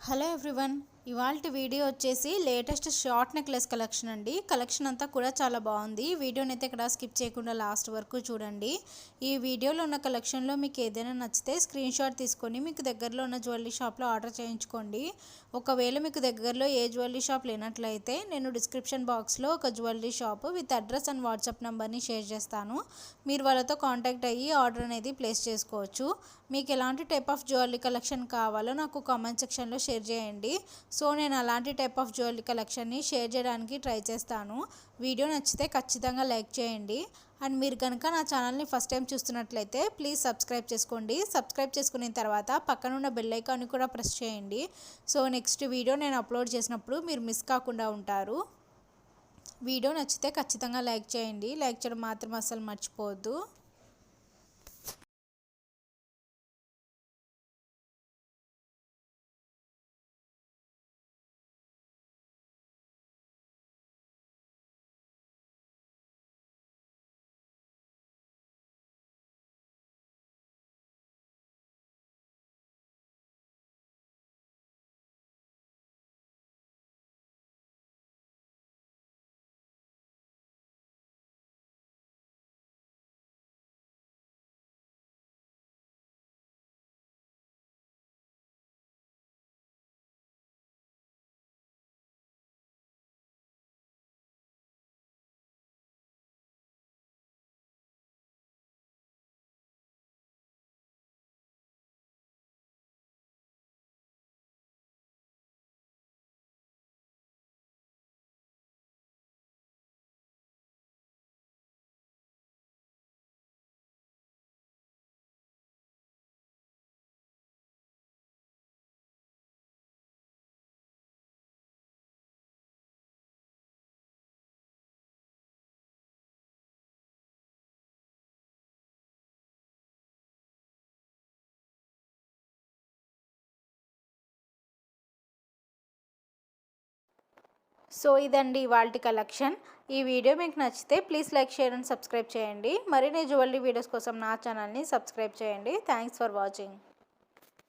Hello everyone, ఇవాల్టి video వచ్చేసి latest short necklace collection అండి. కలెక్షన్ అంతా కూడా చాలా బాగుంది. వీడియోని అయితే ఇక్కడ స్కిప్ చేయకుండా లాస్ట్ వరకు చూడండి. ఈ వీడియోలో ఉన్న కలెక్షన్లో మీకు ఏదైనా నచ్చితే స్క్రీన్ షాట్ తీసుకొని మీకు దగ్గరలో ఉన్న జ్యువెలరీ షాప్లో ఆర్డర్ చేయించుకోండి. ఒకవేళ మీకు దగ్గరలో ఏ జ్యువెలరీ షాప్ లేనట్లయితే నేను డిస్క్రిప్షన్ బాక్స్లో ఒక jewellery shop with address and WhatsApp నెంబర్ని షేర్ చేస్తాను. మీరు వాళ్ళతో కాంటాక్ట్ అయ్యి ఆర్డర్ అనేది ప్లేస్ చేసుకోవచ్చు. మీకు ఎలాంటి టైప్ ఆఫ్ జ్యువెలరీ కలెక్షన్ కావాలో నాకు కామెంట్ సెక్షన్లో షేర్ చేయండి. సో నేను అలాంటి టైప్ ఆఫ్ జ్యువెలరీ కలెక్షన్ని షేర్ చేయడానికి ట్రై చేస్తాను. వీడియో నచ్చితే ఖచ్చితంగా లైక్ చేయండి. అండ్ మీరు కనుక నా ఛానల్ని ఫస్ట్ టైం చూస్తున్నట్లయితే ప్లీజ్ సబ్స్క్రైబ్ చేసుకోండి. సబ్స్క్రైబ్ చేసుకున్న తర్వాత పక్కనున్న బెల్ ఐకాన్ని కూడా ప్రెస్ చేయండి. సో నెక్స్ట్ వీడియో నేను అప్లోడ్ చేసినప్పుడు మీరు మిస్ కాకుండా ఉంటారు. వీడియో నచ్చితే ఖచ్చితంగా లైక్ చేయండి. లైక్ చేయడం మాత్రం అస్సలు మర్చిపోవద్దు. సో ఇదండి ఇవాల్టి కలెక్షన్. ఈ వీడియో మీకు నచ్చితే please like, share and subscribe చేయండి. మరిన్ని జ్యువెలరీ వీడియోస్ కోసం నా ఛానల్ని సబ్స్క్రైబ్ చేయండి. Thanks for watching.